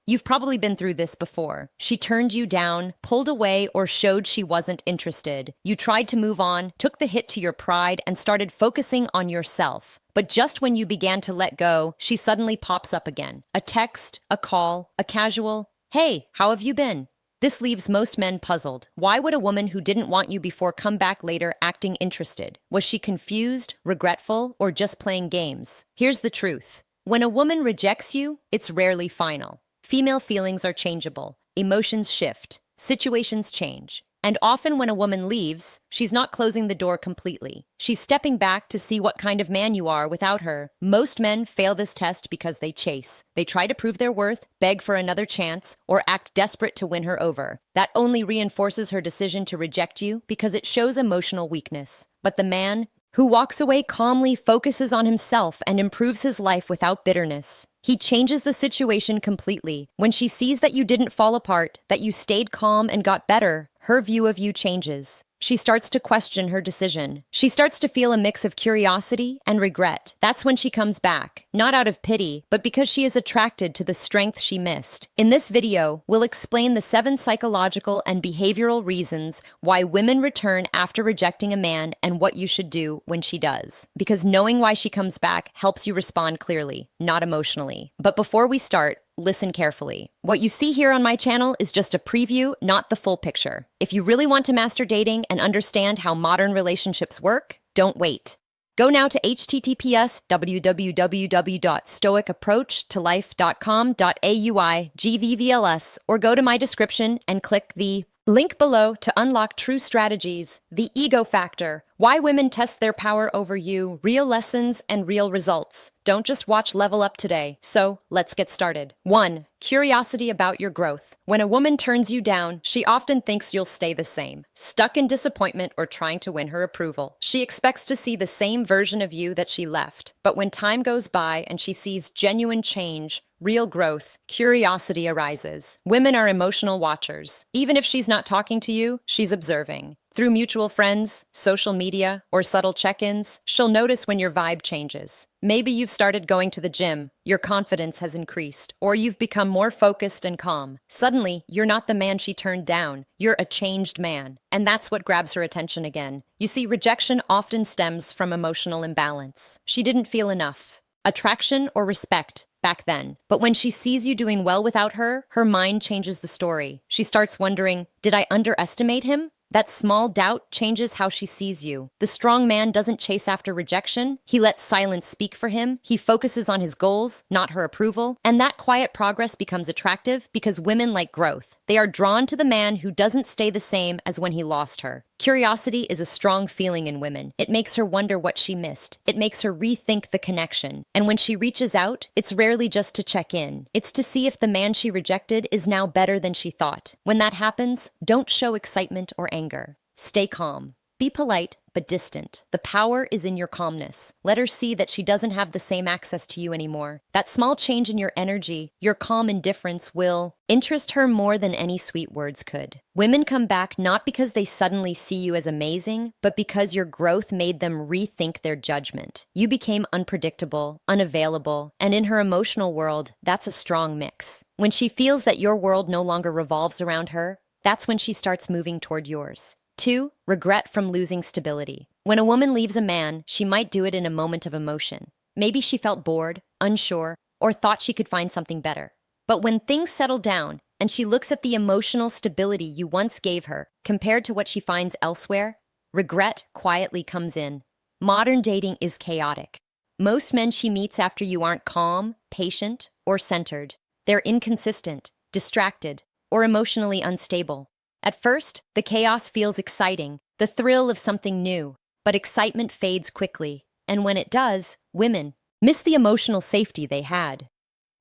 You've probably been through this before. She turned you down, pulled away, or showed she wasn't interested. You tried to move on, took the hit to your pride, and started focusing on yourself. But just when you began to let go, she suddenly pops up again. A text, a call, a casual, "Hey, how have you been?" This leaves most men puzzled. Why would a woman who didn't want you before come back later acting interested? Was she confused, regretful, or just playing games? Here's the truth. When a woman rejects you, it's rarely final. Female feelings are changeable. Emotions shift. Situations change. And often when a woman leaves, she's not closing the door completely. She's stepping back to see what kind of man you are without her. Most men fail this test because they chase. They try to prove their worth, beg for another chance, or act desperate to win her over. That only reinforces her decision to reject you because it shows emotional weakness. But the man who walks away calmly focuses on himself and improves his life without bitterness. He changes the situation completely. When she sees that you didn't fall apart, that you stayed calm and got better, her view of you changes. She starts to question her decision. She starts to feel a mix of curiosity and regret. That's when she comes back, not out of pity, but because she is attracted to the strength she missed. In this video, we'll explain the 7 psychological and behavioral reasons why women return after rejecting a man and what you should do when she does. Because knowing why she comes back helps you respond clearly, not emotionally. But before we start, listen carefully. What you see here on my channel is just a preview, not the full picture. If you really want to master dating and understand how modern relationships work, don't wait. Go now to https://www.stoicapproachtolife.com.auigvvls or go to my description and click the link below to unlock true strategies, the ego factor, why women test their power over you, real lessons and real results. Don't just watch Level Up today. So let's get started. 1. Curiosity about your growth. When a woman turns you down, she often thinks you'll stay the same, stuck in disappointment or trying to win her approval. She expects to see the same version of you that she left. But when time goes by and she sees genuine change, real growth, curiosity arises. Women are emotional watchers. Even if she's not talking to you, she's observing. Through mutual friends, social media, or subtle check-ins, she'll notice when your vibe changes. Maybe you've started going to the gym, your confidence has increased, or you've become more focused and calm. Suddenly, you're not the man she turned down. You're a changed man. And that's what grabs her attention again. You see, rejection often stems from emotional imbalance. She didn't feel enough. Attraction or respect back then. But when she sees you doing well without her, her mind changes the story. She starts wondering, did I underestimate him? That small doubt changes how she sees you. The strong man doesn't chase after rejection. He lets silence speak for him. He focuses on his goals, not her approval. And that quiet progress becomes attractive because women like growth. They are drawn to the man who doesn't stay the same as when he lost her. Curiosity is a strong feeling in women. It makes her wonder what she missed. It makes her rethink the connection. And when she reaches out, it's rarely just to check in. It's to see if the man she rejected is now better than she thought. When that happens, don't show excitement or anger. Stay calm. Be polite, but distant. The power is in your calmness. Let her see that she doesn't have the same access to you anymore. That small change in your energy, your calm indifference will interest her more than any sweet words could. Women come back not because they suddenly see you as amazing, but because your growth made them rethink their judgment. You became unpredictable, unavailable, and in her emotional world, that's a strong mix. When she feels that your world no longer revolves around her, that's when she starts moving toward yours. 2. Regret from losing stability. When a woman leaves a man, she might do it in a moment of emotion. Maybe she felt bored, unsure, or thought she could find something better. But when things settle down and she looks at the emotional stability you once gave her compared to what she finds elsewhere, regret quietly comes in. Modern dating is chaotic. Most men she meets after you aren't calm, patient, or centered. They're inconsistent, distracted, or emotionally unstable. At first, the chaos feels exciting, the thrill of something new, but excitement fades quickly, and when it does, women miss the emotional safety they had.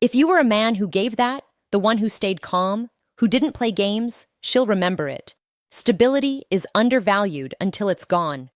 If you were a man who gave that, the one who stayed calm, who didn't play games, she'll remember it. Stability is undervalued until it's gone.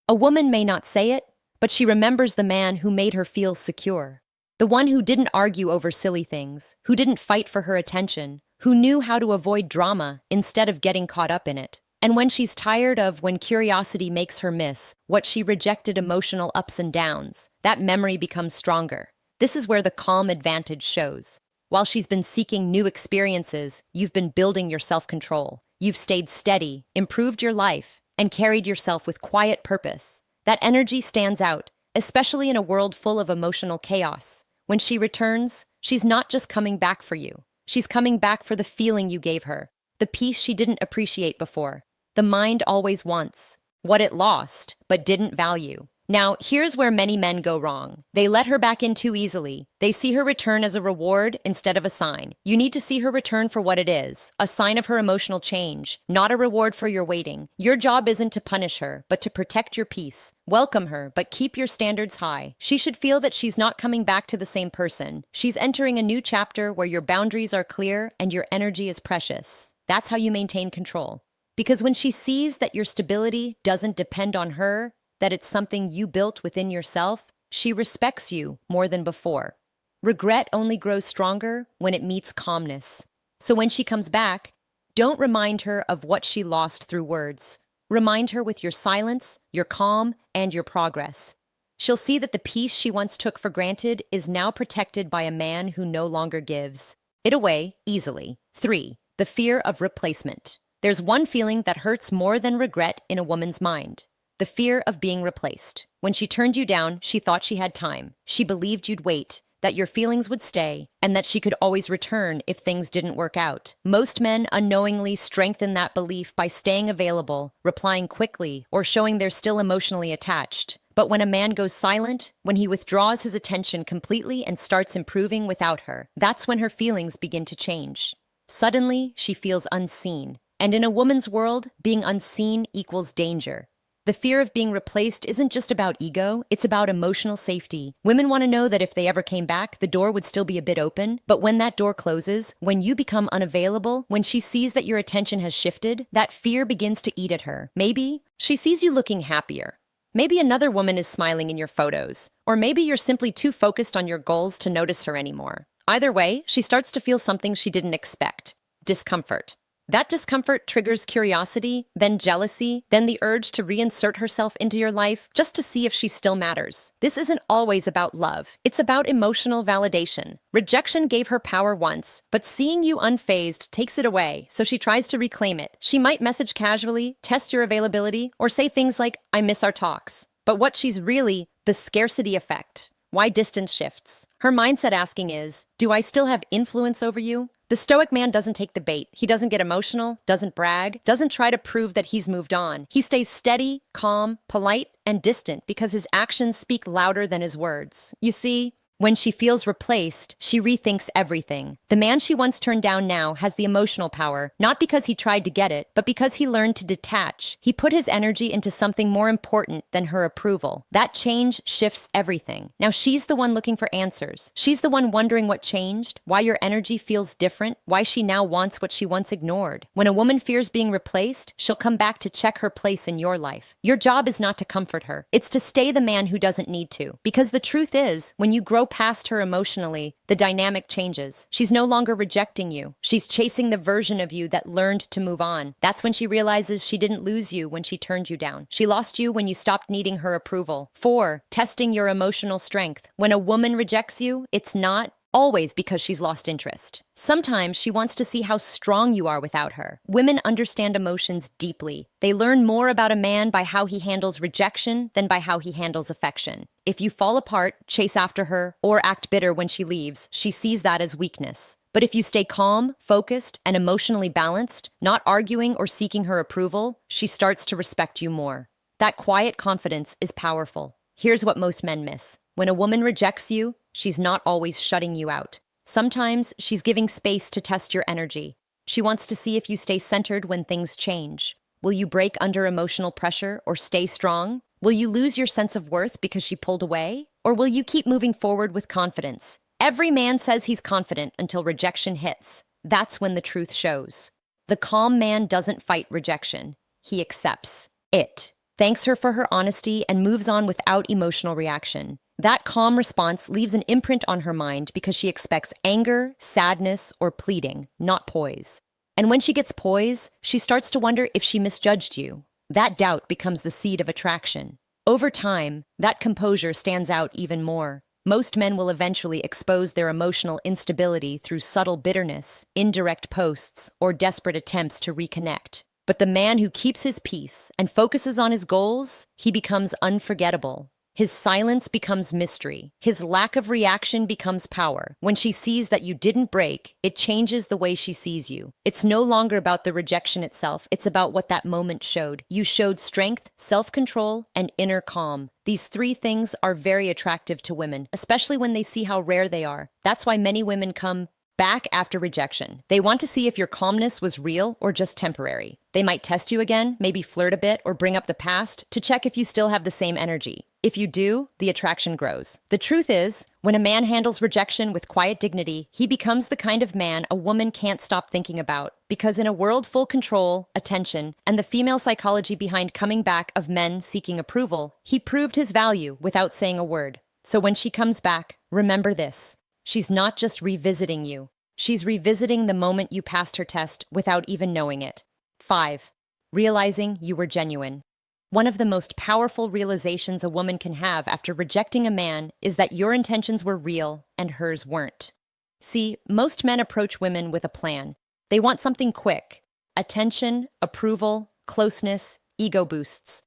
A woman may not say it, but she remembers the man who made her feel secure. The one who didn't argue over silly things, who didn't fight for her attention, who knew how to avoid drama instead of getting caught up in it. And when she's tired of when curiosity makes her miss what she rejected emotional ups and downs, that memory becomes stronger. This is where the calm advantage shows. While she's been seeking new experiences, you've been building your self-control. You've stayed steady, improved your life, and carried yourself with quiet purpose. That energy stands out, especially in a world full of emotional chaos. When she returns, she's not just coming back for you. She's coming back for the feeling you gave her, the peace she didn't appreciate before. The mind always wants what it lost, but didn't value. Now, here's where many men go wrong. They let her back in too easily. They see her return as a reward instead of a sign. You need to see her return for what it is, a sign of her emotional change, not a reward for your waiting. Your job isn't to punish her, but to protect your peace. Welcome her, but keep your standards high. She should feel that she's not coming back to the same person. She's entering a new chapter where your boundaries are clear and your energy is precious. That's how you maintain control. Because when she sees that your stability doesn't depend on her, that it's something you built within yourself, she respects you more than before. Regret only grows stronger when it meets calmness. So when she comes back, don't remind her of what she lost through words. Remind her with your silence, your calm, and your progress. She'll see that the peace she once took for granted is now protected by a man who no longer gives it away easily. 3. The fear of replacement. There's one feeling that hurts more than regret in a woman's mind. The fear of being replaced. When she turned you down, she thought she had time. She believed you'd wait, that your feelings would stay, and that she could always return if things didn't work out. Most men unknowingly strengthen that belief by staying available, replying quickly, or showing they're still emotionally attached. But when a man goes silent, when he withdraws his attention completely and starts improving without her, that's when her feelings begin to change. Suddenly, she feels unseen. And in a woman's world, being unseen equals danger. The fear of being replaced isn't just about ego, it's about emotional safety. Women want to know that if they ever came back, the door would still be a bit open. But when that door closes, when you become unavailable, when she sees that your attention has shifted, that fear begins to eat at her. Maybe she sees you looking happier. Maybe another woman is smiling in your photos. Or maybe you're simply too focused on your goals to notice her anymore. Either way, she starts to feel something she didn't expect. Discomfort. That discomfort triggers curiosity, then jealousy, then the urge to reinsert herself into your life just to see if she still matters. This isn't always about love. It's about emotional validation. Rejection gave her power once, but seeing you unfazed takes it away, so she tries to reclaim it. She might message casually, test your availability, or say things like, "I miss our talks." But what she's really, the scarcity effect. Why distance shifts. Her mindset asking is, do I still have influence over you? The stoic man doesn't take the bait. He doesn't get emotional, doesn't brag, doesn't try to prove that he's moved on. He stays steady, calm, polite, and distant because his actions speak louder than his words. You see, when she feels replaced, she rethinks everything. The man she once turned down now has the emotional power, not because he tried to get it, but because he learned to detach. He put his energy into something more important than her approval. That change shifts everything. Now she's the one looking for answers. She's the one wondering what changed, why your energy feels different, why she now wants what she once ignored. When a woman fears being replaced, she'll come back to check her place in your life. Your job is not to comfort her. It's to stay the man who doesn't need to. Because the truth is, when you grow past her emotionally, the dynamic changes. She's no longer rejecting you. She's chasing the version of you that learned to move on. That's when she realizes she didn't lose you when she turned you down. She lost you when you stopped needing her approval. 4. Testing your emotional strength. When a woman rejects you, it's not always because she's lost interest. Sometimes she wants to see how strong you are without her. Women understand emotions deeply. They learn more about a man by how he handles rejection than by how he handles affection. If you fall apart, chase after her, or act bitter when she leaves, she sees that as weakness. But if you stay calm, focused, and emotionally balanced, not arguing or seeking her approval, she starts to respect you more. That quiet confidence is powerful. Here's what most men miss. When a woman rejects you, she's not always shutting you out. Sometimes she's giving space to test your energy. She wants to see if you stay centered when things change. Will you break under emotional pressure or stay strong? Will you lose your sense of worth because she pulled away? Or will you keep moving forward with confidence? Every man says he's confident until rejection hits. That's when the truth shows. The calm man doesn't fight rejection. He accepts it, thanks her for her honesty, and moves on without emotional reaction. That calm response leaves an imprint on her mind because she expects anger, sadness, or pleading, not poise. And when she gets poise, she starts to wonder if she misjudged you. That doubt becomes the seed of attraction. Over time, that composure stands out even more. Most men will eventually expose their emotional instability through subtle bitterness, indirect posts, or desperate attempts to reconnect. But the man who keeps his peace and focuses on his goals, he becomes unforgettable. His silence becomes mystery. His lack of reaction becomes power. When she sees that you didn't break, it changes the way she sees you. It's no longer about the rejection itself. It's about what that moment showed. You showed strength, self-control, and inner calm. These three things are very attractive to women, especially when they see how rare they are. That's why many women come back after rejection. They want to see if your calmness was real or just temporary. They might test you again, maybe flirt a bit or bring up the past to check if you still have the same energy. If you do, the attraction grows. The truth is, when a man handles rejection with quiet dignity, he becomes the kind of man a woman can't stop thinking about. Because in a world full control, attention, and the female psychology behind coming back of men seeking approval, he proved his value without saying a word. So when she comes back, remember this. She's not just revisiting you. She's revisiting the moment you passed her test without even knowing it. 5. Realizing you were genuine. One of the most powerful realizations a woman can have after rejecting a man is that your intentions were real and hers weren't. See, most men approach women with a plan. They want something quick. Attention, approval, closeness, ego boosts.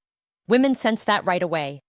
Women sense that right away.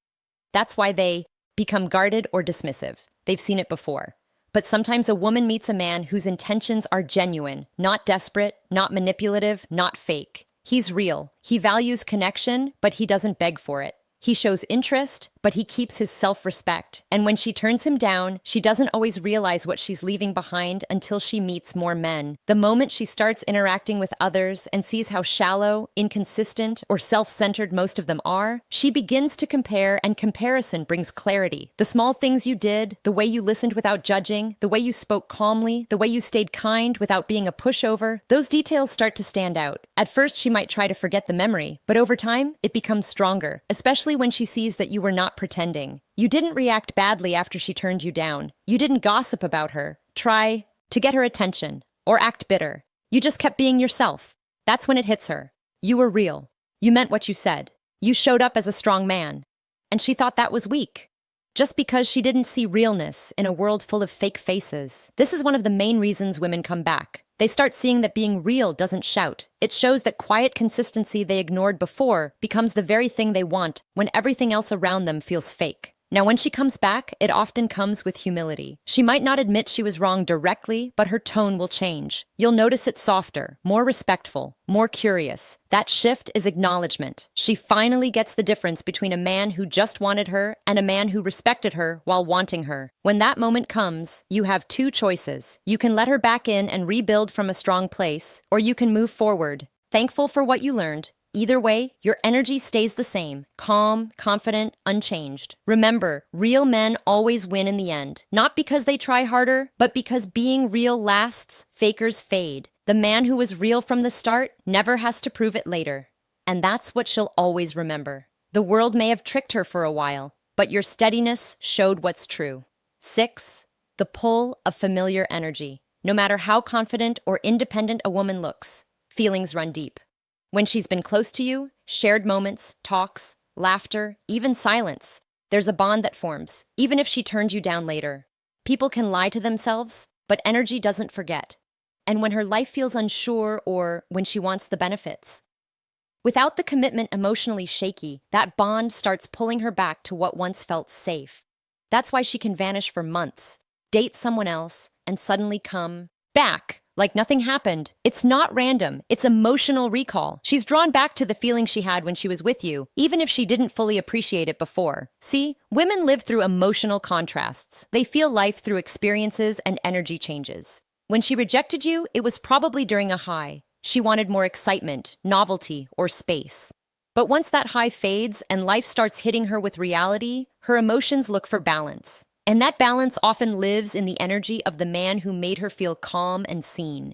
That's why they become guarded or dismissive. They've seen it before. But sometimes a woman meets a man whose intentions are genuine, not desperate, not manipulative, not fake. He's real. He values connection, but he doesn't beg for it. He shows interest, but he keeps his self-respect. And when she turns him down, she doesn't always realize what she's leaving behind until she meets more men. The moment she starts interacting with others and sees how shallow, inconsistent, or self-centered most of them are, she begins to compare, and comparison brings clarity. The small things you did, the way you listened without judging, the way you spoke calmly, the way you stayed kind without being a pushover, those details start to stand out. At first, she might try to forget the memory, but over time, it becomes stronger, especially when she sees that you were not pretending. You didn't react badly after she turned you down. You didn't gossip about her, try to get her attention, or act bitter. You just kept being yourself. That's when it hits her. You were real. You meant what you said. You showed up as a strong man. And she thought that was weak. Just because she didn't see realness in a world full of fake faces. This is one of the main reasons women come back. They start seeing that being real doesn't shout. It shows that quiet consistency they ignored before becomes the very thing they want when everything else around them feels fake. Now, when she comes back, it often comes with humility. She might not admit she was wrong directly, but her tone will change. You'll notice it softer, more respectful, more curious. That shift is acknowledgement. She finally gets the difference between a man who just wanted her and a man who respected her while wanting her. When that moment comes, you have two choices. You can let her back in and rebuild from a strong place, or you can move forward, thankful for what you learned. Either way, your energy stays the same, calm, confident, unchanged. Remember, real men always win in the end, not because they try harder, but because being real lasts, fakers fade. The man who was real from the start never has to prove it later. And that's what she'll always remember. The world may have tricked her for a while, but your steadiness showed what's true. 6. The pull of familiar energy. No matter how confident or independent a woman looks, feelings run deep. When she's been close to you, shared moments, talks, laughter, even silence, there's a bond that forms, even if she turned you down later. People can lie to themselves, but energy doesn't forget. And when her life feels unsure or when she wants the benefits. Without the commitment emotionally shaky, that bond starts pulling her back to what once felt safe. That's why she can vanish for months, date someone else, and suddenly come back. Like nothing happened. It's not random. It's emotional recall. She's drawn back to the feeling she had when she was with you, even if she didn't fully appreciate it before. See, women live through emotional contrasts. They feel life through experiences and energy changes. When she rejected you, it was probably during a high. She wanted more excitement, novelty, or space. But once that high fades and life starts hitting her with reality, her emotions look for balance. And that balance often lives in the energy of the man who made her feel calm and seen.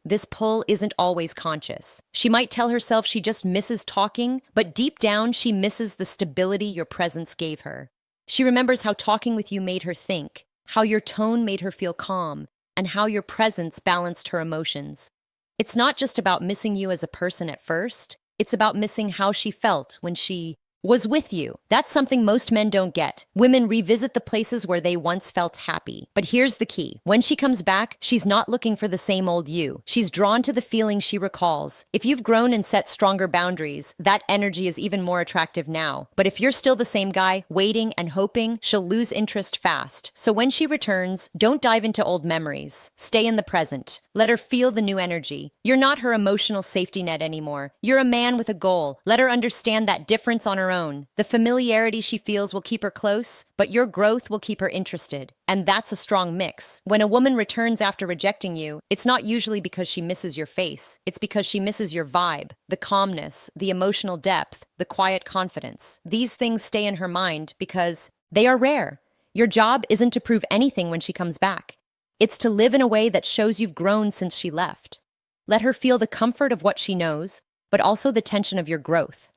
This pull isn't always conscious. She might tell herself she just misses talking, but deep down she misses the stability your presence gave her. She remembers how talking with you made her think, how your tone made her feel calm, and how your presence balanced her emotions. It's not just about missing you as a person at first. It's about missing how she felt when she Was with you. That's something most men don't get. Women revisit the places where they once felt happy. But here's the key. When she comes back, she's not looking for the same old you. She's drawn to the feelings she recalls. If you've grown and set stronger boundaries, that energy is even more attractive now. But if you're still the same guy, waiting and hoping, she'll lose interest fast. So when she returns, don't dive into old memories. Stay in the present. Let her feel the new energy. You're not her emotional safety net anymore. You're a man with a goal. Let her understand that difference on her own. The familiarity she feels will keep her close, but your growth will keep her interested. And that's a strong mix. When a woman returns after rejecting you, it's not usually because she misses your face. It's because she misses your vibe, the calmness, the emotional depth, the quiet confidence. These things stay in her mind because they are rare. Your job isn't to prove anything when she comes back. It's to live in a way that shows you've grown since she left. Let her feel the comfort of what she knows, but also the tension of your growth.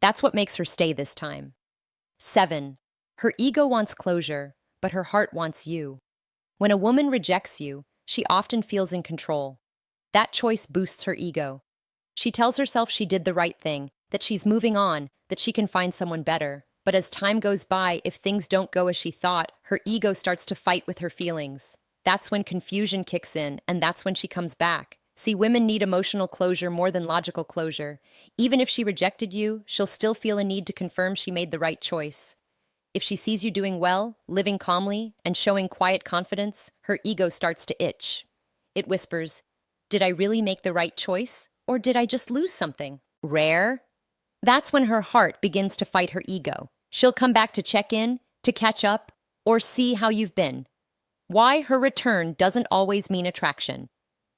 That's what makes her stay this time. 7. Her ego wants closure, but her heart wants you. When a woman rejects you, she often feels in control. That choice boosts her ego. She tells herself she did the right thing, that she's moving on, that she can find someone better. But as time goes by, if things don't go as she thought, her ego starts to fight with her feelings. That's when confusion kicks in, and that's when she comes back. See, women need emotional closure more than logical closure. Even if she rejected you, she'll still feel a need to confirm she made the right choice. If she sees you doing well, living calmly, and showing quiet confidence, her ego starts to itch. It whispers, "Did I really make the right choice? Or did I just lose something?" Rare? That's when her heart begins to fight her ego. She'll come back to check in, to catch up, or see how you've been. Why her return doesn't always mean attraction.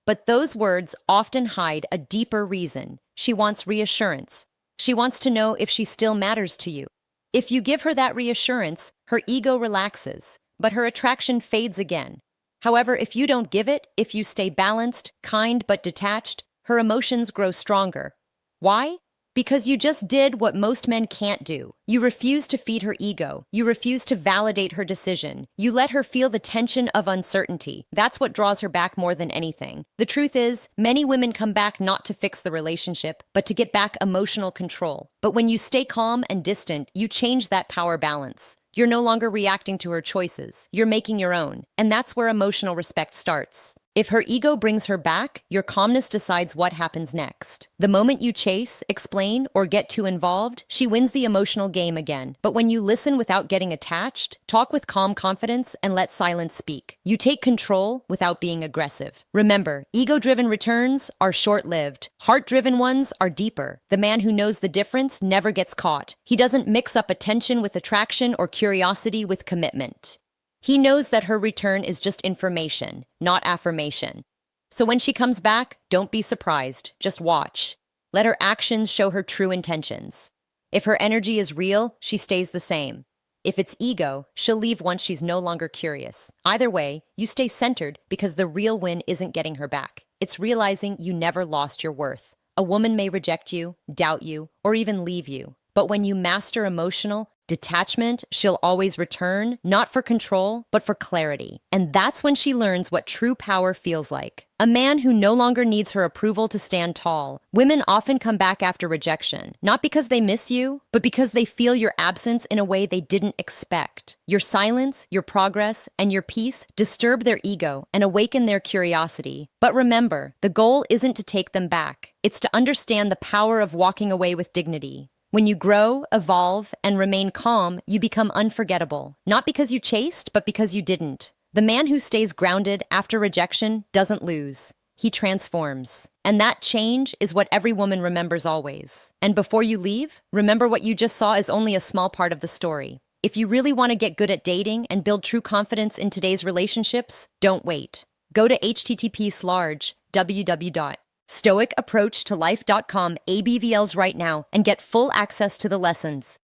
But those words often hide a deeper reason. She wants reassurance. She wants to know if she still matters to you. If you give her that reassurance, her ego relaxes, but her attraction fades again. However, if you don't give it, if you stay balanced, kind but detached, her emotions grow stronger. Why? Because you just did what most men can't do. You refuse to feed her ego. You refuse to validate her decision. You let her feel the tension of uncertainty. That's what draws her back more than anything. The truth is, many women come back not to fix the relationship, but to get back emotional control. But when you stay calm and distant, you change that power balance. You're no longer reacting to her choices. You're making your own. And that's where emotional respect starts. If her ego brings her back, your calmness decides what happens next. The moment you chase, explain, or get too involved, she wins the emotional game again. But when you listen without getting attached, talk with calm confidence, and let silence speak, you take control without being aggressive. Remember, ego-driven returns are short-lived. Heart-driven ones are deeper. The man who knows the difference never gets caught. He doesn't mix up attention with attraction or curiosity with commitment. He knows that her return is just information, not affirmation. So when she comes back, don't be surprised. Just watch. Let her actions show her true intentions. If her energy is real, she stays the same. If it's ego, she'll leave once she's no longer curious. Either way, you stay centered because the real win isn't getting her back. It's realizing you never lost your worth. A woman may reject you, doubt you, or even leave you. But when you master emotional detachment, she'll always return, not for control, but for clarity. And that's when she learns what true power feels like. A man who no longer needs her approval to stand tall. Women often come back after rejection, not because they miss you, but because they feel your absence in a way they didn't expect. Your silence, your progress, and your peace disturb their ego and awaken their curiosity. But remember, the goal isn't to take them back. It's to understand the power of walking away with dignity. When you grow, evolve, and remain calm, you become unforgettable. Not because you chased, but because you didn't. The man who stays grounded after rejection doesn't lose. He transforms. And that change is what every woman remembers always. And before you leave, remember what you just saw is only a small part of the story. If you really want to get good at dating and build true confidence in today's relationships, don't wait. Go to http://www.stoicapproachtolife.com ABVLs right now and get full access to the lessons.